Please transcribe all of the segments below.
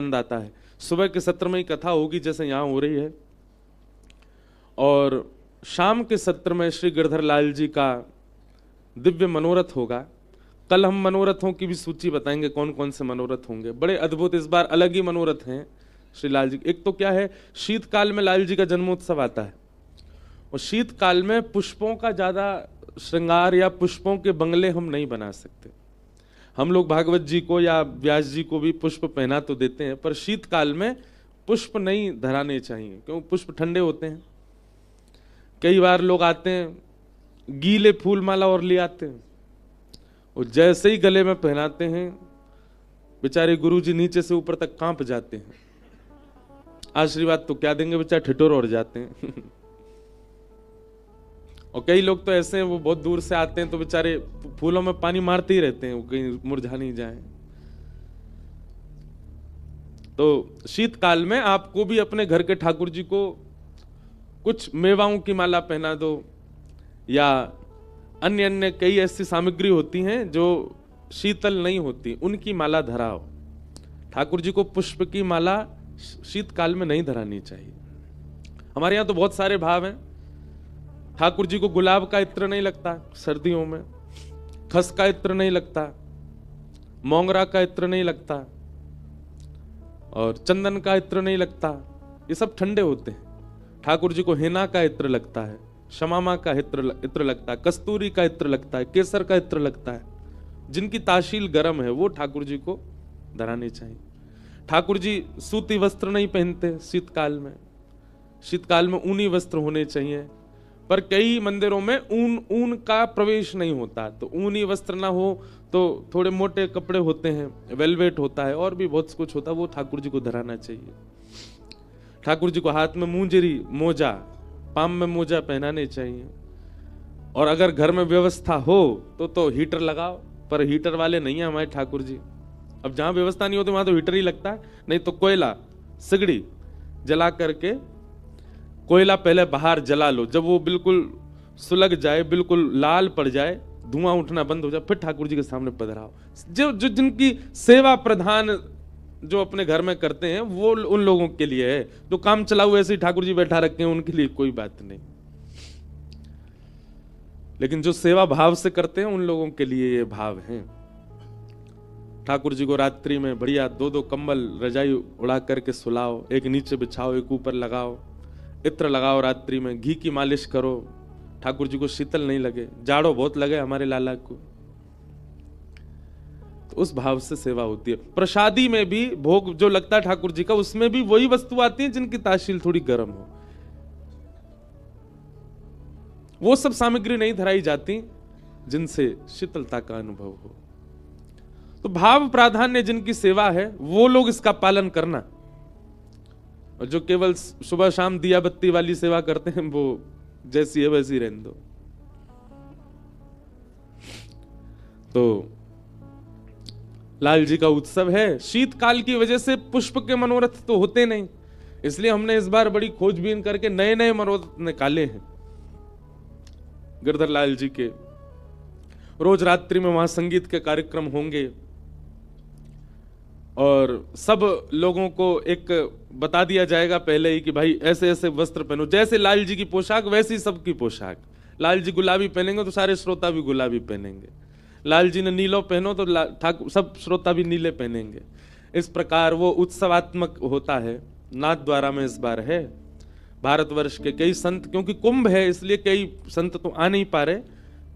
आनंद आता है। सुबह के सत्र में ही कथा होगी जैसे यहाँ हो रही है, और शाम के सत्र में श्री गिरधर लाल जी का दिव्य मनोरथ होगा। कल हम मनोरथों की भी सूची बताएंगे कौन कौन से मनोरथ होंगे। बड़े अद्भुत इस बार अलग ही मनोरथ हैं श्री लाल जी। एक तो क्या है, शीतकाल में लाल जी का जन्मोत्सव आता है, और शीतकाल में पुष्पों का ज्यादा श्रृंगार या पुष्पों के बंगले हम नहीं बना सकते। हम लोग भागवत जी को या व्यास जी को भी पुष्प पहना तो देते हैं, पर शीतकाल में पुष्प नहीं धराने चाहिए, क्यों? पुष्प ठंडे होते हैं। कई बार लोग आते हैं गीले फूल माला और ले आते हैं, और जैसे ही गले में पहनाते हैं बेचारे गुरुजी नीचे से ऊपर तक कांप जाते हैं। आशीर्वाद तो क्या देंगे, बेचारे ठिठुर और जाते हैं। और कई लोग तो ऐसे हैं, वो बहुत दूर से आते हैं तो बेचारे फूलों में पानी मारते ही रहते हैं, वो कहीं मुरझा नहीं जाए। तो शीतकाल में आपको भी अपने घर के ठाकुर जी को कुछ मेवाओं की माला पहना दो, या अन्य अन्य कई ऐसी सामग्री होती हैं जो शीतल नहीं होती, उनकी माला धराओ। ठाकुर जी को पुष्प की माला शीतकाल में नहीं धरानी चाहिए। हमारे यहां तो बहुत सारे भाव हैं। ठाकुर जी को गुलाब का इत्र नहीं लगता सर्दियों में, खस का इत्र नहीं लगता, मोंगरा का इत्र नहीं लगता, और चंदन का इत्र नहीं लगता। ये सब ठंडे होते हैं। ठाकुर जी को हेना का इत्र लगता है, शमामा का इत्र लगता है, कस्तूरी का इत्र लगता है, केसर का इत्र लगता है। जिनकी ताशील गर्म है वो ठाकुर जी को धरानी चाहिए। ठाकुर जी सूती वस्त्र नहीं पहनते शीतकाल में। शीतकाल में ऊनी वस्त्र होने चाहिए, पर कई मंदिरों में ऊन का प्रवेश नहीं होता, तो ऊनी वस्त्र ना हो तो थोड़े मोटे कपड़े होते हैं, वेलवेट होता है, और भी बहुत कुछ होता है, वो ठाकुर जी को धराना चाहिए। ठाकुर जी को हाथ में मूंजरी मोजा, पाम में मोजा पहनाने चाहिए। और अगर घर में व्यवस्था हो तो हीटर लगाओ, पर हीटर वाले नहीं है हमारे ठाकुर जी। अब जहां व्यवस्था नहीं होती वहां तो हीटर ही लगता है, नहीं तो कोयला सिगड़ी जला करके, कोयला पहले बाहर जला लो, जब वो बिल्कुल सुलग जाए, बिल्कुल लाल पड़ जाए, धुआं उठना बंद हो जाए, फिर ठाकुर जी के सामने पधराओ। जो जिनकी सेवा प्रधान जो अपने घर में करते हैं वो उन लोगों के लिए है। जो काम चलाऊ ऐसे ही ठाकुर जी बैठा रखे हैं उनके लिए कोई बात नहीं, लेकिन जो सेवा भाव से करते हैं उन लोगों के लिए ये भाव है। ठाकुर जी को रात्रि में बढ़िया 2-2 कंबल रजाई उड़ा करके सुलाओ, एक नीचे बिछाओ एक ऊपर लगाओ, इत्र लगाओ, रात्रि में घी की मालिश करो, ठाकुर जी को शीतल नहीं लगे, जाड़ो बहुत लगे हमारे लाला को, तो उस भाव से सेवा होती है। प्रसादी में भी भोग जो लगता है ठाकुर जी का, उसमें भी वही वस्तु आती है जिनकी ताशील थोड़ी गर्म हो। वो सब सामग्री नहीं धराई जाती जिनसे शीतलता का अनुभव हो। तो भाव प्राधान्य जिनकी सेवा है वो लोग इसका पालन करना, और जो केवल सुबह शाम दिया बत्ती वाली सेवा करते हैं वो जैसी है वैसी रहने दो। तो लाल जी का उत्सव है। शीतकाल की वजह से पुष्प के मनोरथ तो होते नहीं, इसलिए हमने इस बार बड़ी खोजबीन करके नए नए मनोरथ निकाले हैं गिरधर लाल जी के। रोज रात्रि में वहां संगीत के कार्यक्रम होंगे, और सब लोगों को एक बता दिया जाएगा पहले ही कि भाई ऐसे ऐसे वस्त्र पहनो, जैसे लाल जी की पोशाक वैसी सबकी पोशाक। लाल जी गुलाबी पहनेंगे तो सारे श्रोता भी गुलाबी पहनेंगे, लाल जी ने नीलो पहनो तो ठाकुर सब श्रोता भी नीले पहनेंगे। इस प्रकार वो उत्सवात्मक होता है। नाथद्वारा में इस बार है भारतवर्ष के कई संत, क्योंकि कुंभ है इसलिए कई संत तो आ नहीं पा रहे,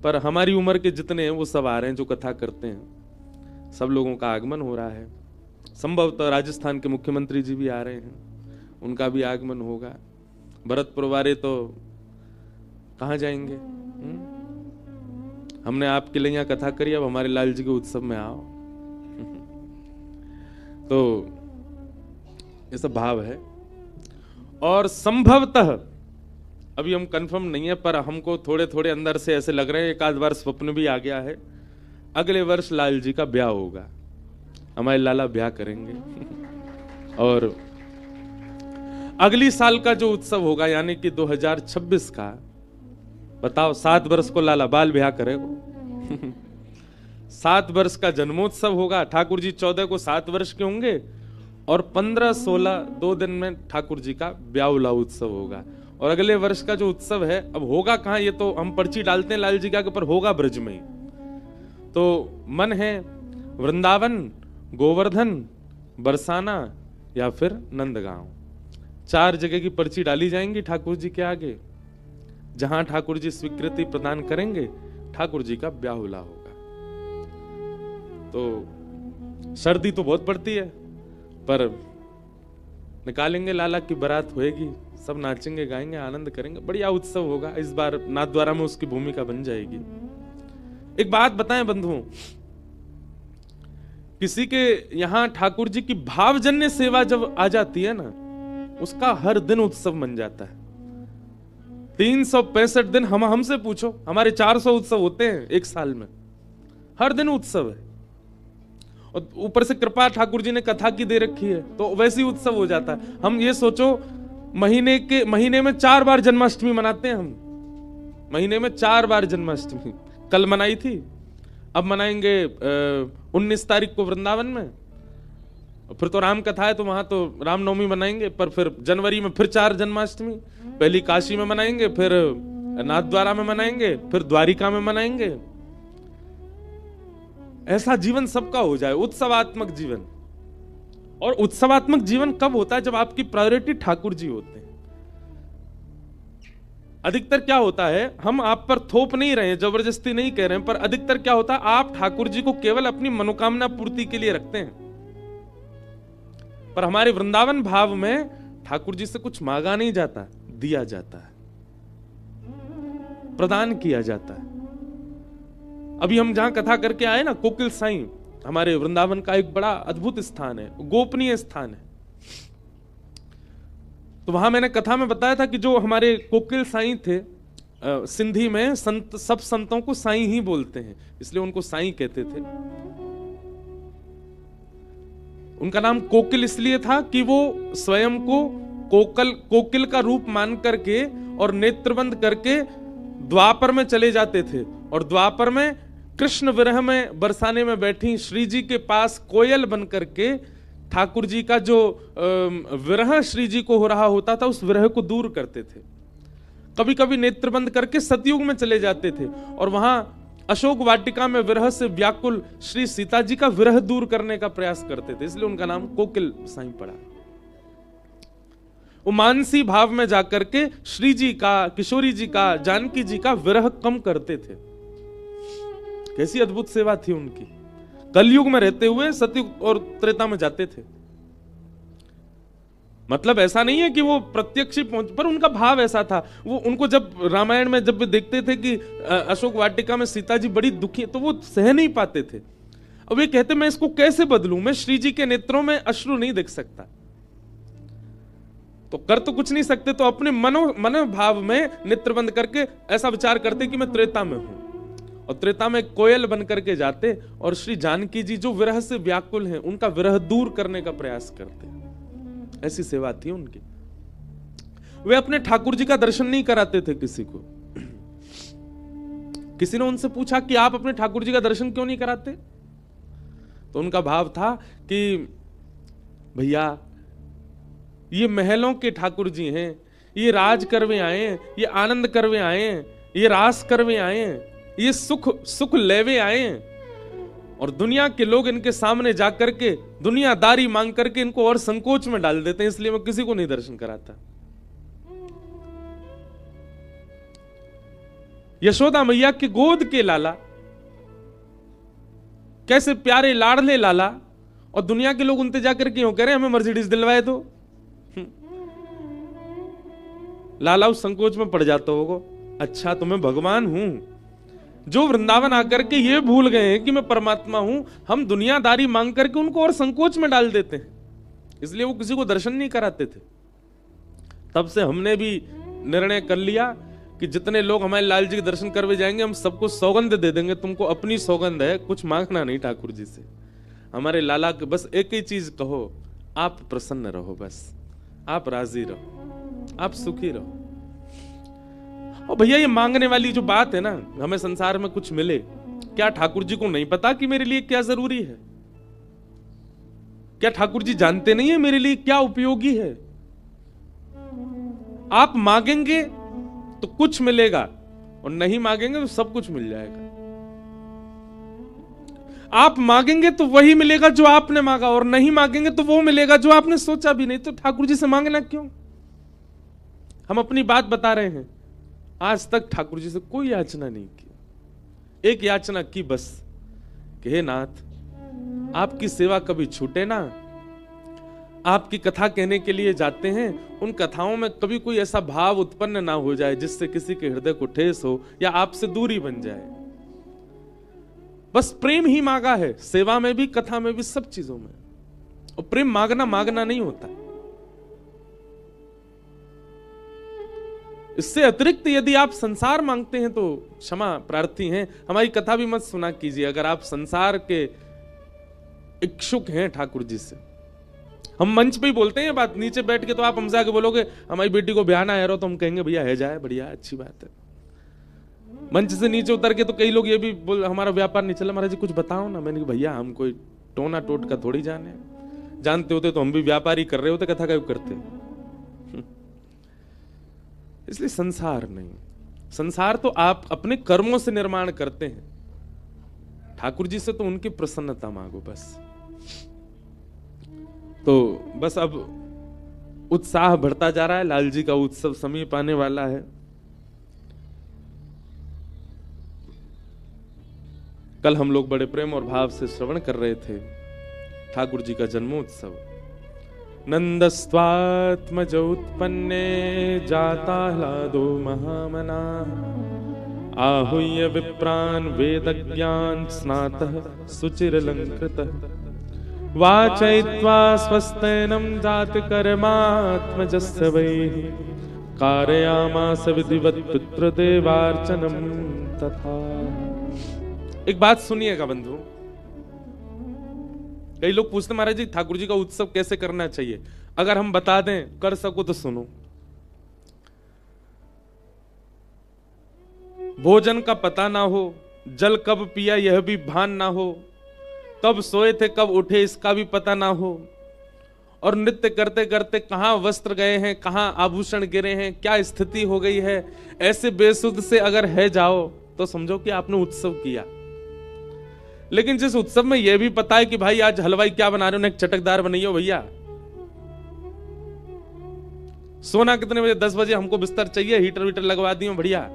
पर हमारी उम्र के जितने हैं वो सब आ रहे हैं जो कथा करते हैं। सब लोगों का आगमन हो रहा है। संभवतः राजस्थान के मुख्यमंत्री जी भी आ रहे हैं, उनका भी आगमन होगा। भरतपुर वाले तो कहाँ जाएंगे? हमने आपके लिए यहाँ कथा करी, अब हमारे लाल जी के उत्सव में आओ। तो ये सब भाव है। और संभवतः अभी हम कंफर्म नहीं है, पर हमको थोड़े थोड़े अंदर से ऐसे लग रहे हैं, एक आध बार स्वप्न भी आ गया है, अगले वर्ष लाल जी का ब्याह होगा, हमारे लाला ब्याह करेंगे। और अगली साल का जो उत्सव होगा यानी कि 2026 का, बताओ 7 वर्ष को लाला बाल ब्याह करेगा। 7 वर्ष का जन्मोत्सव होगा। ठाकुर जी 14 को 7 वर्ष के होंगे, और 15-16 2 दिन में ठाकुर जी का ब्याहुला उत्सव होगा। और अगले वर्ष का जो उत्सव है, अब होगा कहाँ, ये तो हम पर्ची डालते हैं लाल जी का, पर होगा ब्रज में ही। तो मन है वृंदावन, गोवर्धन, बरसाना या फिर नंदगांव, 4 जगह की पर्ची डाली जाएंगी ठाकुर जी के आगे। जहां ठाकुर जी स्वीकृति प्रदान करेंगे, ठाकुर जी का ब्याहुला होगा। तो सर्दी तो बहुत पड़ती है, पर निकालेंगे लाला की बारात होएगी, सब नाचेंगे गाएंगे आनंद करेंगे, बढ़िया उत्सव होगा। इस बार नाथद्वारा में उसकी भूमिका बन जाएगी। एक बात बताएं बंधुओं, किसी के यहां ठाकुर जी की भावजन्य सेवा जब आ जाती है ना, उसका हर दिन उत्सव बन जाता है। 365 दिन हमसे पूछो, हमारे 400 उत्सव होते हैं एक साल में, हर दिन उत्सव है। और ऊपर से कृपा ठाकुर जी ने कथा की दे रखी है, तो वैसे ही उत्सव हो जाता है। हम ये सोचो, महीने में 4 बार जन्माष्टमी मनाते हैं हम, महीने में 4 बार जन्माष्टमी। कल मनाई थी, अब मनाएंगे 19 तारीख को वृंदावन में, फिर तो राम कथा है तो वहां तो रामनवमी मनाएंगे, पर फिर जनवरी में फिर 4 जन्माष्टमी, पहली काशी में मनाएंगे, फिर नाथद्वारा में मनाएंगे, फिर द्वारिका में मनाएंगे। ऐसा जीवन सबका हो जाए, उत्सवात्मक जीवन। और उत्सवात्मक जीवन कब होता है? जब आपकी प्रायोरिटी ठाकुर जी होते हैं। अधिकतर क्या होता है, हम आप पर थोप नहीं रहे हैं, जबरदस्ती नहीं कह रहे हैं, पर अधिकतर क्या होता है, आप ठाकुर जी को केवल अपनी मनोकामना पूर्ति के लिए रखते हैं। पर हमारे वृंदावन भाव में ठाकुर जी से कुछ मांगा नहीं जाता, दिया जाता है, प्रदान किया जाता है। अभी हम जहां कथा करके आए ना, कोकिल साईं, हमारे वृंदावन का एक बड़ा अद्भुत स्थान है, गोपनीय स्थान है। तो वहां मैंने कथा में बताया था कि जो हमारे कोकिल साईं थे, सिंधी में संत, सब संतों को साईं ही बोलते हैं, इसलिए उनको साईं कहते थे। उनका नाम कोकिल इसलिए था कि वो स्वयं को कोकिल का रूप मान करके और नेत्रबंद करके द्वापर में चले जाते थे, और द्वापर में कृष्ण विरह में बरसाने में बैठी श्री जी के पास कोयल बन करके ठाकुर जी का जो विरह श्री जी को हो रहा होता था, उस विरह को दूर करते थे। कभी कभी नेत्रबंद करके सतयुग में चले जाते थे, और वहां अशोक वाटिका में विरह से व्याकुल श्री सीता जी का विरह दूर करने का प्रयास करते थे, इसलिए उनका नाम कोकिल साईं पड़ा। वो मानसी भाव में जाकर के श्री जी का, किशोरी जी का, जानकी जी का विरह कम करते थे। कैसी अद्भुत सेवा थी उनकी। कलयुग में रहते हुए सतयुग और त्रेता में जाते थे। मतलब ऐसा नहीं है कि वो प्रत्यक्ष पहुंच, पर उनका भाव ऐसा था। वो उनको जब रामायण में जब भी देखते थे कि अशोक वाटिका में सीता जी बड़ी दुखी, तो वो सह नहीं पाते थे। अब ये कहते मैं इसको कैसे बदलूं, मैं श्री जी के नेत्रों में अश्रु नहीं देख सकता। तो कर तो कुछ नहीं सकते, तो अपने मनोभाव में नेत्रबंद करके ऐसा विचार करते कि मैं त्रेता में हूं, और त्रेता में कोयल बन करके जाते, और श्री जानकी जी जो विरह से व्याकुल हैं, उनका विरह दूर करने का प्रयास करते। ऐसी सेवा थी उनकी। वे अपने ठाकुर जी का दर्शन नहीं कराते थे किसी को। किसी ने उनसे पूछा कि आप अपने ठाकुर जी का दर्शन क्यों नहीं कराते? तो उनका भाव था कि भैया, ये महलों के ठाकुर जी हैं, ये राज करवे आए हैं, ये आनंद करवे आए हैं, ये रास करवे आए हैं, ये सुख लेवे आए हैं, और दुनिया के लोग इनके सामने जाकर के दुनियादारी मांग करके इनको और संकोच में डाल देते हैं, इसलिए मैं किसी को नहीं दर्शन कराता। यशोदा मैया की गोद के लाला, कैसे प्यारे लाडले लाला, और दुनिया के लोग उनसे जाकर के कह रहे हैं हमें मर्सिडीज दिलवाए दो। लाला उस संकोच में पड़ जाता होगा, अच्छा तो मैं भगवान हूं। जो वृंदावन आकर के ये भूल गए हैं कि मैं परमात्मा हूं, हम दुनियादारी मांग करके उनको और संकोच में डाल देते हैं, इसलिए वो किसी को दर्शन नहीं कराते थे। तब से हमने भी निर्णय कर लिया कि जितने लोग हमारे लाल जी के दर्शन करवे जाएंगे, हम सबको सौगंध दे देंगे, तुमको अपनी सौगंध है, कुछ मांगना नहीं ठाकुर जी से। हमारे लाला के बस एक ही चीज कहो, आप प्रसन्न रहो, बस आप राजी रहो, आप सुखी रहो। और भैया ये मांगने वाली जो बात है ना, हमें संसार में कुछ मिले, क्या ठाकुर जी को नहीं पता कि मेरे लिए क्या जरूरी है? क्या ठाकुर जी जानते नहीं है मेरे लिए क्या उपयोगी है? आप मांगेंगे तो कुछ मिलेगा और नहीं मांगेंगे तो सब कुछ मिल जाएगा। आप मांगेंगे तो वही मिलेगा जो आपने मांगा, और नहीं मांगेंगे तो वो मिलेगा जो आपने सोचा भी नहीं। तो ठाकुर जी से मांगना क्यों? हम अपनी बात बता रहे हैं। आज तक ठाकुर जी से कोई याचना नहीं की। एक याचना की बस कि हे नाथ, आपकी सेवा कभी छूटे ना। आपकी कथा कहने के लिए जाते हैं, उन कथाओं में कभी कोई ऐसा भाव उत्पन्न ना हो जाए जिससे किसी के हृदय को ठेस हो या आपसे दूरी बन जाए। बस प्रेम ही मांगा है, सेवा में भी, कथा में भी, सब चीजों में। और प्रेम मांगना नहीं होता। इससे अतिरिक्त यदि आप संसार मांगते हैं तो क्षमा प्रार्थी हैं, हमारी कथा भी मत सुना कीजिए। अगर आप संसार के इच्छुक हैं ठाकुर जी से, हम मंच पे ही बोलते हैं बात, नीचे बैठ के तो आप हमसे आके बोलोगे हमारी बेटी को ब्याह ना है रहो, तो हम कहेंगे भैया है जाए, बढ़िया, अच्छी बात है। मंच से नीचे उतर के तो कई लोग ये भी बोल हमारा व्यापार नहीं चला, महाराज जी कुछ बताओ ना। मैंने कहा भैया हम कोई टोना टोट का थोड़ी जाने, जानते होते तो हम भी व्यापार ही कर रहे होते, कथा का करते। इसलिए संसार नहीं, संसार तो आप अपने कर्मों से निर्माण करते हैं। ठाकुर जी से तो उनकी प्रसन्नता मांगो बस। तो बस अब उत्साह बढ़ता जा रहा है, लाल जी का उत्सव समीप आने वाला है। कल हम लोग बड़े प्रेम और भाव से श्रवण कर रहे थे ठाकुर जी का जन्मोत्सव। नंदस्त्वात्मजोत्पन्ने जाताह्लादो महामना, आहूय विप्रान् वेदज्ञान स्नातः सुचिरलंकृतः, वाचयित्वा स्वस्तेनं जातकर्मात्मजस्य वै, कारयामास विधिवत् पितृदेवार्चनं तथा। एक बात सुनिएगा बंधु, कई लोग पूछते महाराज जी ठाकुर जी का उत्सव कैसे करना चाहिए? अगर हम बता दें, कर सको तो सुनो। भोजन का पता ना हो, जल कब पिया यह भी भान ना हो, कब सोए थे कब उठे इसका भी पता ना हो, और नृत्य करते करते कहां वस्त्र गए हैं, कहां आभूषण गिरे हैं, क्या स्थिति हो गई है, ऐसे बेसुध से अगर है जाओ तो समझो कि आपने उत्सव किया। लेकिन जिस उत्सव में यह भी पता है कि भाई आज हलवाई क्या बना रहे हो, एक चटकदार बनाइयो भैया, सोना कितने बजे, 10 बजे हमको बिस्तर चाहिए, हीटर वीटर लगवा दियो बढ़िया,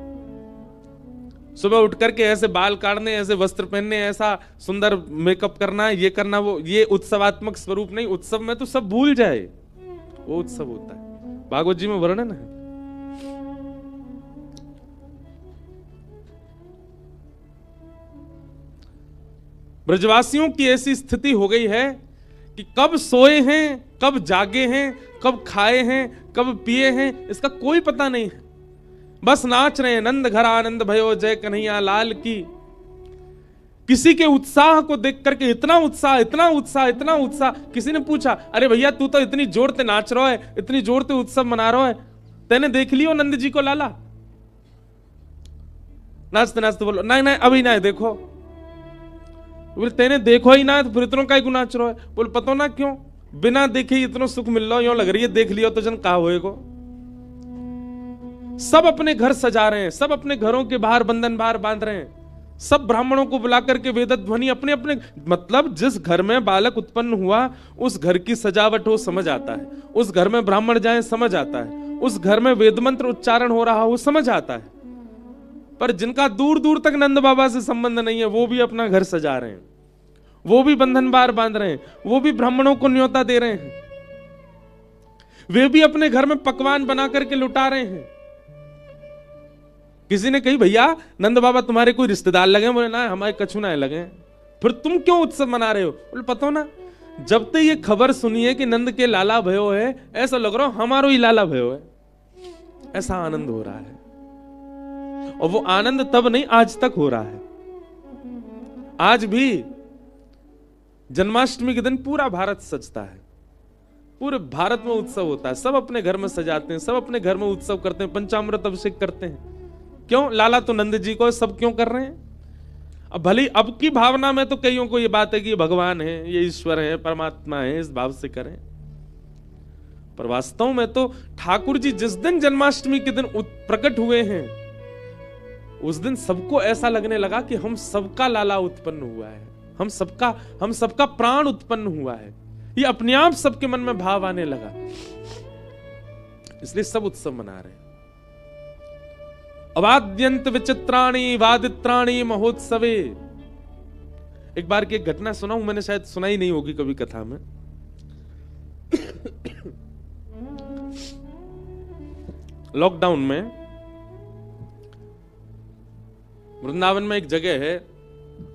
सुबह उठ करके ऐसे बाल काटने, ऐसे वस्त्र पहनने, ऐसा सुंदर मेकअप करना, ये करना, वो, ये उत्सवात्मक स्वरूप नहीं। उत्सव में तो सब भूल जाए, वो उत्सव होता है। भागवत जी में वर्णन है। ब्रजवासियों की ऐसी स्थिति हो गई है कि कब सोए हैं, कब जागे हैं, कब खाए हैं, कब पिए हैं, इसका कोई पता नहीं है। बस नाच रहे हैं, नंद घर आनंद भयो जय कन्हैया लाल की। किसी के उत्साह को देख करके इतना उत्साह, इतना उत्साह, इतना उत्साह। किसी ने पूछा अरे भैया तू तो इतनी जोर से नाच रहा है, इतनी जोर से उत्सव मना रहा है, तेने देख लियो नंद जी को लाला? नाचते नाचते बोलो नहीं नहीं अभी ना देखो। बोले तेने देखो ही ना तो फिर इतनों का ही नाच रहा है। बोले पता ना क्यों, बिना देखे इतना सुख मिल रहा यूं लग रही है, देख लियो तो जन कहा होएगो। सब अपने घर सजा रहे हैं, सब अपने घरों के बाहर बंधन बाहर बांध रहे हैं, सब ब्राह्मणों को बुला करके वेद ध्वनि अपने अपने, मतलब जिस घर में बालक उत्पन्न हुआ उस घर की सजावट हो समझ आता है, उस घर में ब्राह्मण जाए समझ आता है, उस घर में वेद मंत्र उच्चारण हो रहा हो समझ आता है। पर जिनका दूर दूर तक नंद बाबा से संबंध नहीं है वो भी अपना घर सजा रहे हैं, वो भी बंधन बार बांध रहे हैं, वो भी ब्राह्मणों को न्योता दे रहे हैं, वे भी अपने घर में पकवान बना करके लुटा रहे हैं। किसी ने कही भैया नंद बाबा तुम्हारे कोई रिश्तेदार लगे? बोले ना हमारे कछु ना लगे। फिर तुम क्यों उत्सव मना रहे हो? बोले पता हो ना, जब तक ये खबर सुनी है कि नंद के लाला भयो है, ऐसा लग रहा हमारो ही लाला भयो है, ऐसा आनंद हो रहा है। और वो आनंद तब नहीं आज तक हो रहा है। आज भी जन्माष्टमी के दिन पूरा भारत सजता है, पूरे भारत में उत्सव होता है, सब अपने घर में सजाते हैं, सब अपने घर में उत्सव करते हैं, पंचामृत अभिषेक करते हैं। क्यों? लाला तो नंद जी को, सब क्यों कर रहे हैं? अब भले अब की भावना में तो कईयों को ये बात है कि ये भगवान है, ये ईश्वर है, परमात्मा है, इस भाव से करें, पर वास्तव में तो ठाकुर जी जिस दिन जन्माष्टमी के दिन प्रकट हुए हैं, उस दिन सबको ऐसा लगने लगा कि हम सबका लाला उत्पन्न हुआ है, हम सबका प्राण उत्पन्न हुआ है। ये अपने आप सबके मन में भाव आने लगा, इसलिए सब उत्सव मना रहे हैं। अवाद्यंत विचित्राणी वादित्राणी महोत्सवे। एक बार की एक घटना सुनाऊं, मैंने शायद सुनाई नहीं होगी कभी कथा में। लॉकडाउन में वृंदावन में एक जगह है,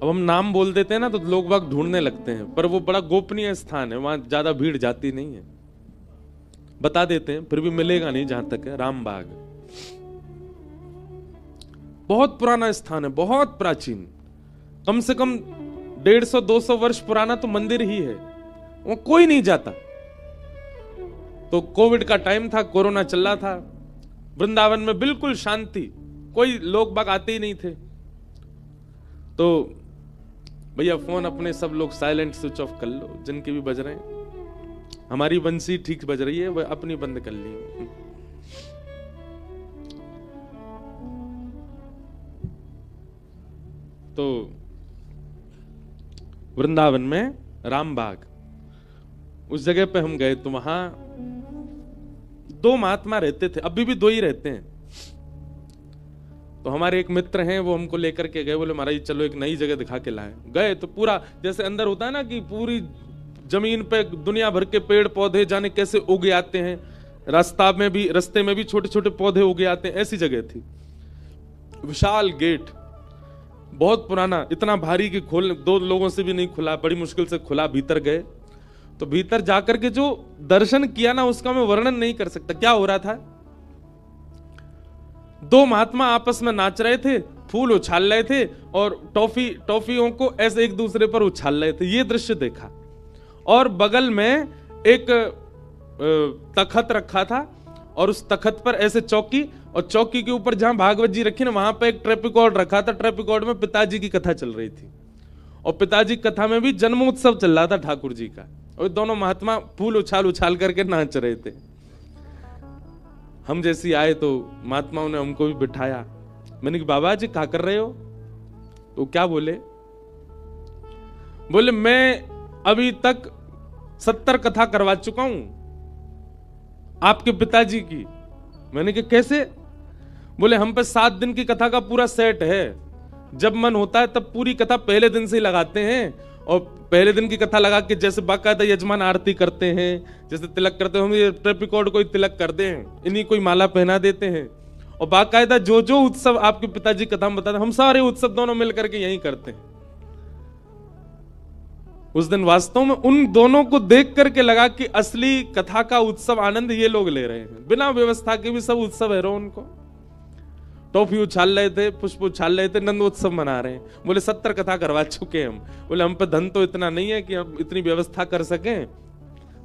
अब हम नाम बोल देते हैं ना तो लोग बाग ढूंढने लगते हैं, पर वो बड़ा गोपनीय स्थान है, वहां ज्यादा भीड़ जाती नहीं है, बता देते हैं, फिर भी मिलेगा नहीं जहां तक है। रामबाग बहुत पुराना स्थान है, बहुत प्राचीन, कम से कम 150-200 वर्ष पुराना तो मंदिर ही है, वहां कोई नहीं जाता। तो कोविड का टाइम था, कोरोना चल रहा था, वृंदावन में बिल्कुल शांति, कोई लोग बाग आते ही नहीं थे। तो भैया फोन अपने सब लोग साइलेंट स्विच ऑफ कर लो, जिनके भी बज रहे हैं, हमारी बंसी ठीक बज रही है, वह अपनी बंद कर ली। तो वृंदावन में रामबाग, उस जगह पे हम गए तो वहां 2 महात्मा रहते थे, अभी भी 2 ही रहते हैं। तो हमारे एक मित्र हैं, वो हमको लेकर के गए, बोले महाराज चलो एक नई जगह दिखा के लाए। गए तो पूरा जैसे अंदर होता है ना कि पूरी जमीन पे दुनिया भर के पेड़ पौधे जाने कैसे उग आते हैं, रास्ते में भी छोटे छोटे पौधे उग आते हैं, ऐसी जगह थी। विशाल गेट, बहुत पुराना, इतना भारी कि खोल 2 लोगों से भी नहीं खुला, बड़ी मुश्किल से खुला। भीतर गए तो भीतर जाकर के जो दर्शन किया ना, उसका मैं वर्णन नहीं कर सकता। क्या हो रहा था, 2 महात्मा आपस में नाच रहे थे, फूल उछाल रहे थे और टॉफियों को ऐसे एक दूसरे पर उछाल रहे थे, ये दृश्य देखा। और बगल में एक तखत रखा था और उस तखत पर ऐसे चौकी, और चौकी के ऊपर जहां भागवत जी रखी ना, वहां पर एक ट्रेपिकॉर्ड रखा था। ट्रेपिकॉर्ड में पिताजी की कथा चल रही थी और पिताजी की कथा में भी जन्मोत्सव चल रहा था ठाकुर जी का, और दोनों महात्मा फूल उछाल उछाल करके नाच रहे थे। हम जैसी आए तो महात्माओं ने हमको भी बिठाया। मैंने कहा बाबा जी क्या कर रहे हो? तो क्या बोले? बोले मैं अभी तक 70 कथा करवा चुका हूं आपके पिताजी की। मैंने कहा कैसे? बोले हम पे 7 दिन की कथा का पूरा सेट है, जब मन होता है तब पूरी कथा पहले दिन से ही लगाते हैं, और पहले दिन की कथा लगा के जैसे बाकायदा यजमान आरती करते हैं, जैसे तिलक करते हैं, हम ये ट्रेपिकॉर्ड को तिलक करते हैं, इन्हीं कोई माला पहना देते हैं, और बाकायदा जो जो उत्सव आपके पिताजी कथा में बताते हैं, हम सारे उत्सव दोनों मिलकर के यही करते हैं। उस दिन वास्तव में उन दोनों को देख करके लगा कि असली कथा का उत्सव आनंद ये लोग ले रहे हैं, बिना व्यवस्था के भी सब उत्सव है रो उनको। टॉफी उछाल रहे थे, पुष्प उछाल रहे थे, नंदोत्सव मना रहे हैं। बोले 70 कथा करवा चुके हम। बोले हम पे धन तो इतना नहीं है कि हम इतनी व्यवस्था कर सकें,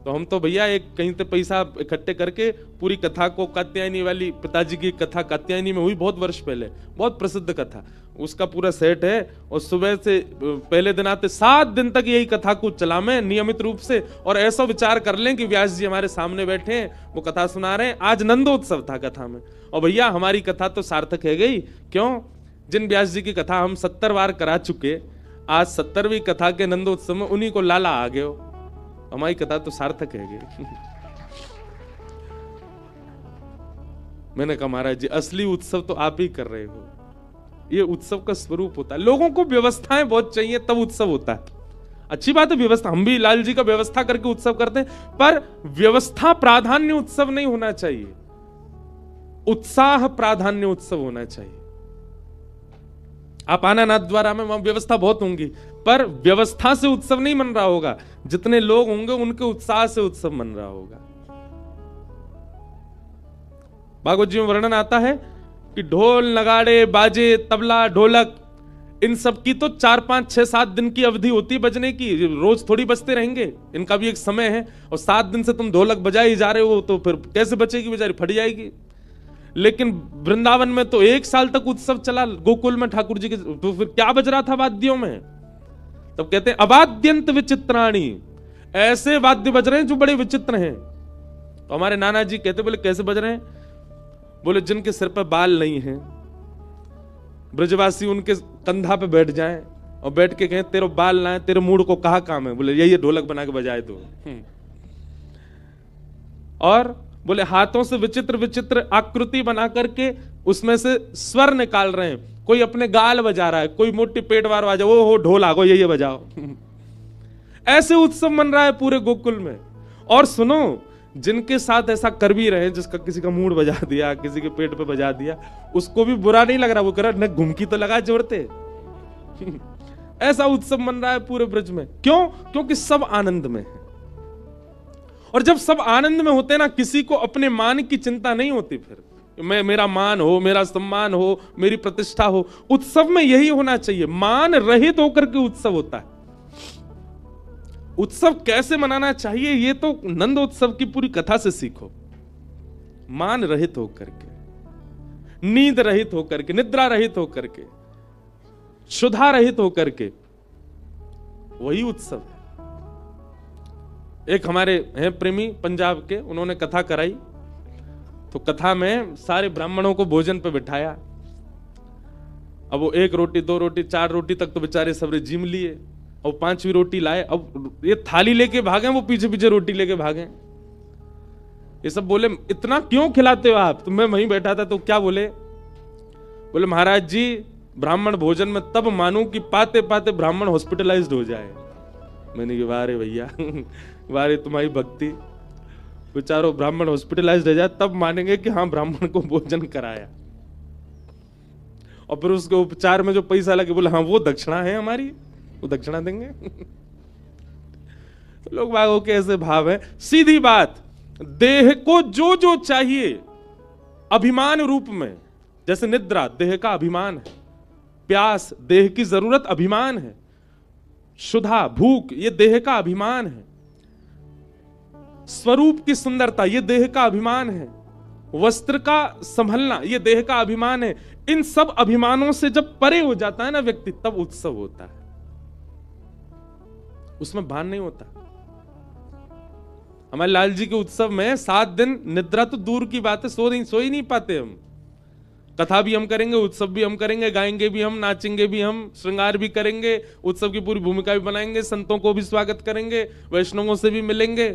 तो हम तो भैया एक कहीं से पैसा इकट्ठे करके पूरी कथा को, कात्यायनी वाली पिताजी की कथा कात्यायनी में हुई बहुत वर्ष पहले, बहुत प्रसिद्ध कथा, उसका पूरा सेट है। और सुबह से पहले दिन आते 7 दिन तक यही कथा को चला में नियमित रूप से, और ऐसा विचार कर लें कि व्यास जी हमारे सामने बैठे हैं, वो कथा सुना रहे हैं। आज नंदोत्सव था कथा में, और भैया हमारी कथा तो सार्थक है गई। क्यों? जिन व्यास जी की कथा हम 70 बार करा चुके, आज 70वीं कथा के नंदोत्सव में उन्हीं को लाला आ गए, हमारी कथा तो सार्थक है गई। मैंने कहा महाराज जी असली उत्सव तो आप ही कर रहे हो, ये उत्सव का स्वरूप होता है। लोगों को व्यवस्थाएं बहुत चाहिए तब उत्सव होता है। अच्छी बात है व्यवस्था, हम भी लाल जी का व्यवस्था करके उत्सव करते हैं, पर व्यवस्था प्राधान्य उत्सव नहीं होना चाहिए, उत्साह प्राधान्य उत्सव होना चाहिए। आप आना नाथ द्वारा में वहां व्यवस्था बहुत होंगी, पर व्यवस्था से उत्सव नहीं मन रहा होगा, जितने लोग होंगे उनके उत्साह से उत्सव मन रहा होगा। भागवत जी में वर्णन आता है कि ढोल नगाड़े बाजे तबला ढोलक इन सब की तो 4, 5, 6, 7 दिन की अवधि होती है बजने की, रोज थोड़ी बजते रहेंगे, इनका भी एक समय है। और 7 दिन से तुम ढोलक बजाए ही जा रहे हो तो फिर कैसे बचेगी बेचारी, फट जाएगी। लेकिन वृंदावन में तो 1 साल तक उत्सव चला गोकुल में ठाकुर जी के, तो फिर क्या बज रहा था वाद्यों में? तब कहते हैं अवाद्यंत विचित्राणी, ऐसे वाद्य बज रहे हैं जो बड़े विचित्र हैं। तो हमारे नाना जी कहते, बोले कैसे बज रहे हैं? बोले जिनके सिर पर बाल नहीं है, ब्रजवासी उनके कंधा पे बैठ जाएं और बैठ के कहें तेरे बाल ना है, तेरे मूड को कहा काम है, बोले यही ढोलक बना के बजाए दो। और बोले हाथों से विचित्र विचित्र आकृति बना करके उसमें से स्वर निकाल रहे हैं, कोई अपने गाल बजा रहा है, कोई मोटी पेट वार बजा, वो हो ढोल आगो ये बजाओ। ऐसे उत्सव मन रहा है पूरे गोकुल में। और सुनो, जिनके साथ ऐसा कर भी रहे, जिसका किसी का मूड बजा दिया, किसी के पेट पे बजा दिया, उसको भी बुरा नहीं लग रहा, वो कह रहा न घुमकी तो लगा जोड़ते। ऐसा उत्सव मन रहा है पूरे ब्रज में। क्यों? क्योंकि सब आनंद में है। और जब सब आनंद में होते हैं ना, किसी को अपने मान की चिंता नहीं होती। फिर मेरा मान हो, मेरा सम्मान हो, मेरी प्रतिष्ठा हो। उत्सव में यही होना चाहिए, मान रहित होकर के उत्सव होता है। उत्सव कैसे मनाना चाहिए ये तो नंदोत्सव की पूरी कथा से सीखो। मान रहित होकर के, नींद रहित होकर के, निद्रा रहित होकर के, क्षुधा रहित होकर के, वही उत्सव है। एक हमारे हैं प्रेमी पंजाब के, उन्होंने कथा कराई, तो कथा में सारे ब्राह्मणों को भोजन पे बिठाया। अब वो 1 रोटी 2 रोटी 4 रोटी तक तो बेचारे सबरे जिम लिए, और 5वीं रोटी लाए। अब ये थाली लेके भागे, वो पीछे पीछे रोटी लेके भागे। ये सब बोले इतना क्यों खिलाते हो आप? तो मैं वहीं बैठा था, तो क्या बोले? बोले महाराज जी, ब्राह्मण भोजन में तब मानूं कि पाते पाते ब्राह्मण हॉस्पिटलाइज्ड हो जाए। मैंने कहा वारे भैया, वारे तुम्हारी भक्ति, बेचारो ब्राह्मण हॉस्पिटलाइज्ड हो जाए तब मानेंगे कि हाँ ब्राह्मण को भोजन कराया। और फिर उसके उपचार में जो पैसा लगे, बोले हाँ वो दक्षिणा है हमारी, वो दक्षिणा देंगे। लोग बागों के ऐसे भाव है। सीधी बात, देह को जो जो चाहिए अभिमान रूप में, जैसे निद्रा देह का अभिमान है, प्यास देह की जरूरत अभिमान है, क्षुधा भूख ये देह का अभिमान है, स्वरूप की सुंदरता ये देह का अभिमान है, वस्त्र का संभलना ये देह का अभिमान है। इन सब अभिमानों से जब परे हो जाता है ना व्यक्ति, तब उत्सव होता है। उसमें भान नहीं होता। हमारे लाल जी के उत्सव में 7 दिन निद्रा तो दूर की बात है, सो ही नहीं पाते हम। कथा भी हम करेंगे, उत्सव भी हम करेंगे, गाएंगे भी हम, नाचेंगे भी हम, श्रृंगार भी करेंगे, उत्सव की पूरी भूमिका भी बनाएंगे, संतों को भी स्वागत करेंगे, वैष्णवों से भी मिलेंगे।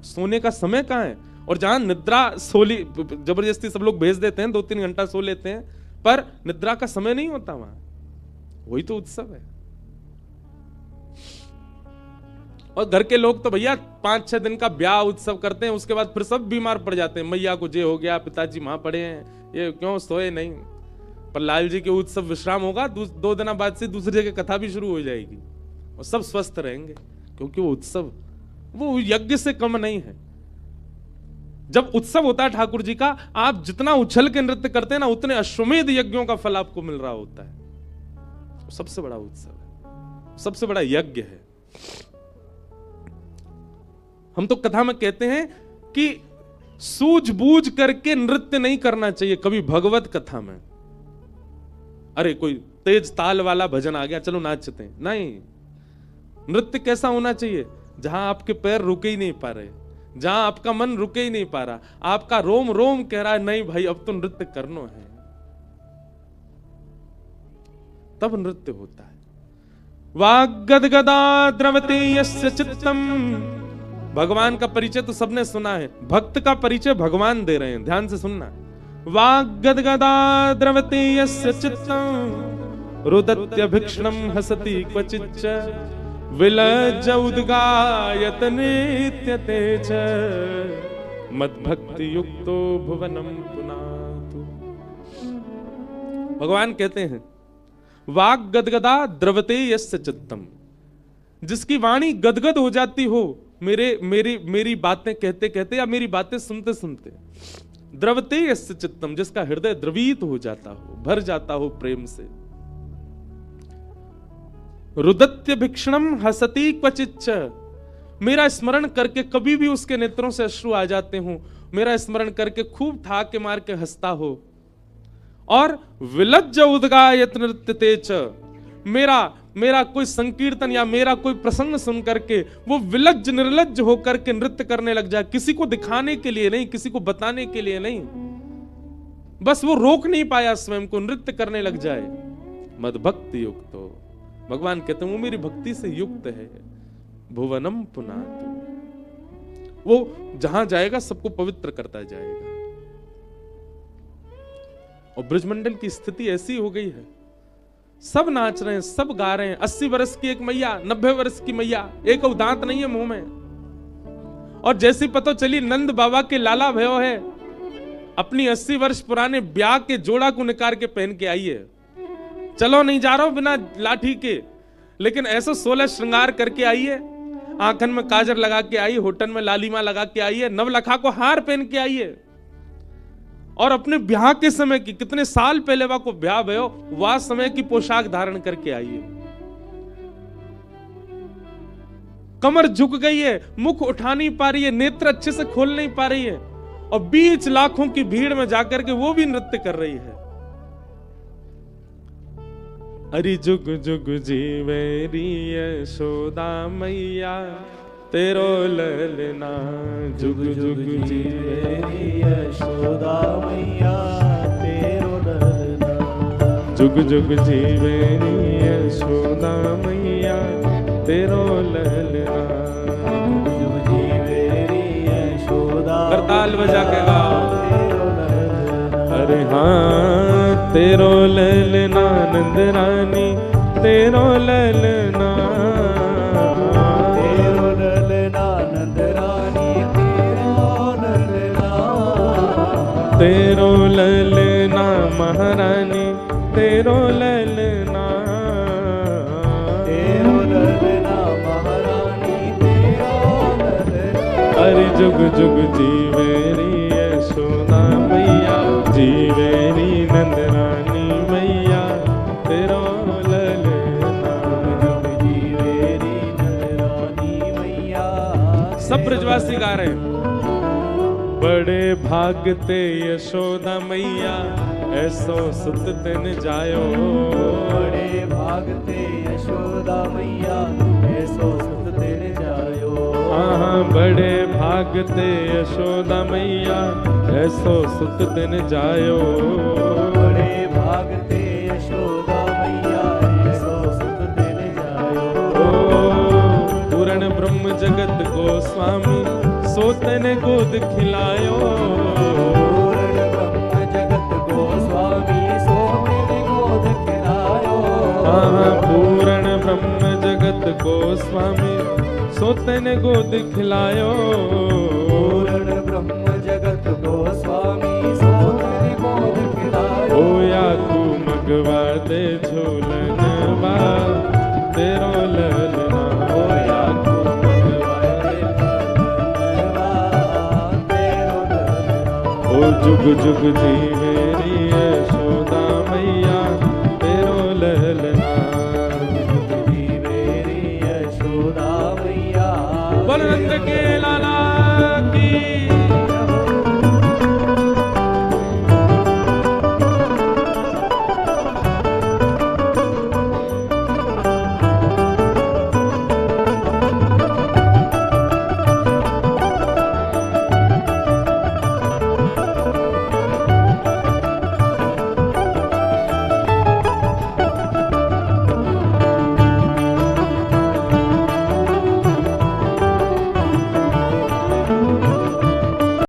सोने का समय कहां है? और जहां निद्रा सोली जबरदस्ती सब लोग भेज देते हैं, 2-3 घंटा सो लेते हैं, पर निद्रा का समय नहीं होता वहां। वही तो उत्सव है। और घर के लोग तो भैया 5-6 दिन का ब्याह उत्सव करते हैं, उसके बाद फिर सब बीमार पड़ जाते हैं। मैया को जे हो गया, पिताजी वहां पड़े हैं, ये क्यों सोए नहीं। पर लाल जी के उत्सव विश्राम होगा, 2 दिन बाद से दूसरी जगह कथा भी शुरू हो जाएगी और सब स्वस्थ रहेंगे, क्योंकि वो उत्सव वो यज्ञ से कम नहीं है। जब उत्सव होता है ठाकुर जी का, आप जितना उछल के नृत्य करते हैं ना, उतने अश्वमेध यज्ञों का फल आपको मिल रहा होता है। सबसे बड़ा उत्सव है, सबसे बड़ा यज्ञ है। हम तो कथा में कहते हैं कि सूझबूझ करके नृत्य नहीं करना चाहिए कभी भगवत कथा में। अरे कोई तेज ताल वाला भजन आ गया, चलो नाचते हैं, नहीं। नृत्य कैसा होना चाहिए? जहां आपके पैर रुके ही नहीं पा रहे, जहां आपका मन रुके ही नहीं पा रहा, आपका रोम रोम कह रहा है नहीं भाई अब तो नृत्य करना है, तब नृत्य होता है। वाग्गदगदा द्रवते यस्य चित्तम, भगवान का परिचय तो सबने सुना है, भक्त का परिचय भगवान दे रहे हैं, ध्यान से सुनना। वाग्गदगदा द्रवते यस्य चित्तम रुदत्य भिक्षणम हसति क्वचिच्च विलज्ज उद्गायत नृत्य तेज मद्भक्ति युक्तो भुवनम पुनातु। भगवान कहते हैं वाग गदगदा द्रवते यस्य चित्तम, जिसकी वाणी गदगद हो जाती हो मेरी बातें कहते कहते या मेरी बातें सुनते सुनते, द्रवते यस्य चित्तम, जिसका हृदय द्रवित हो जाता हो, भर जाता हो प्रेम से। रुदत्य भिक्षणम हसति क्वचिच्च, मेरा स्मरण करके कभी भी उसके नेत्रों से अश्रु आ जाते हो, मेरा स्मरण करके खूब था के मार के हंसता हो। और विलज्ज उद्गायत नृत्य तेज, मेरा कोई संकीर्तन या मेरा कोई प्रसंग सुन करके वो विलज्ज निर्लज्ज होकर के नृत्य करने लग जाए, किसी को दिखाने के लिए नहीं, किसी को बताने के लिए नहीं, बस वो रोक नहीं पाया स्वयं को, नृत्य करने लग जाए। मद भक्ति युक्त हो, भगवान कहते हैं वो मेरी भक्ति से युक्त है। भुवनम पुनातु, वो जहां जाएगा सबको पवित्र करता जाएगा। और ब्रजमंडल की स्थिति ऐसी हो गई है, सब नाच रहे हैं, सब गा रहे हैं। 80 वर्ष की एक मैया, 90 वर्ष की मैया, एक दांत नहीं है मुंह में। और जैसी पता चली नंद बाबा के लाला भयो है, अपनी 80 वर्ष पुराने ब्याह के जोड़ा को निकाल के पहन के आई है। चलो नहीं जा रहा हूं बिना लाठी के, लेकिन ऐसा 16 श्रृंगार करके आई है, आंखन में काजर लगा के आई, होठन में लालिमा लगा के आई है, नवलखा को हार पहन के आई है। और अपने ब्याह के समय की, कितने साल पहले वह को ब्याह भयो, वह समय की पोशाक धारण करके आई है। कमर झुक गई है, मुख उठा नहीं पा रही है, नेत्र अच्छे से खोल नहीं पा रही है, और बीच लाखों की भीड़ में जाकर के वो भी नृत्य कर रही है। अरे जुग जुग जीवेरी यशोदा मैया, तेरो ललना जुग जुग जीवेरी यशोदा मैया, तेरो ललना जुग जुग जीवेरी यशोदा मैया, तेरो ललना। जुग जीवेरी यशोदा, करताल बजा के गाओ। अरे हाँ, तेरो ललना नंद रानी, तेरो ललना, तेरो ललना नंद रानी, तेरो ललना, तेरो ललना महारानी, तेरो ललना, तेरो ललना महारानी, तेरो ललना। अरे जुग जुग जीवेरी यशोदा मैया, जीवेरी नंद रानी मैया, तेरो ललना। जुग जीवेरी नंद रानी मैया। सब ब्रजवासी गा रहे हैं। बड़े भागते यशोदा मैया, ऐसो सुत तिन जायो। बड़े भागते यशोदा मैया, ऐसो सुत तिन जायो। हाँ, बड़े भागते यशोदा मैया, ऐसो सुत तिन जायो। बड़े भागते यशोदा मैया, ऐसो सुत तिन जायो। पूर्ण ब्रह्म जगत गोस्वामी, सोतने गोद खिलायो। पूर्ण ब्रह्म जगत गोस्वामी, सोतने गोद खिलायो। हाँ, पूर्ण ब्रह्म जगत गोस्वामी, सोतने गोद खिलायो। पूर्ण ब्रह्म जगत गोस्वामी, सोतने गोद खिलायो। होया तू मगवा दे झूलनवा, तेरो ललना। होया तू मगवा दे तेरो ललना। ओ जुग जुग जीवे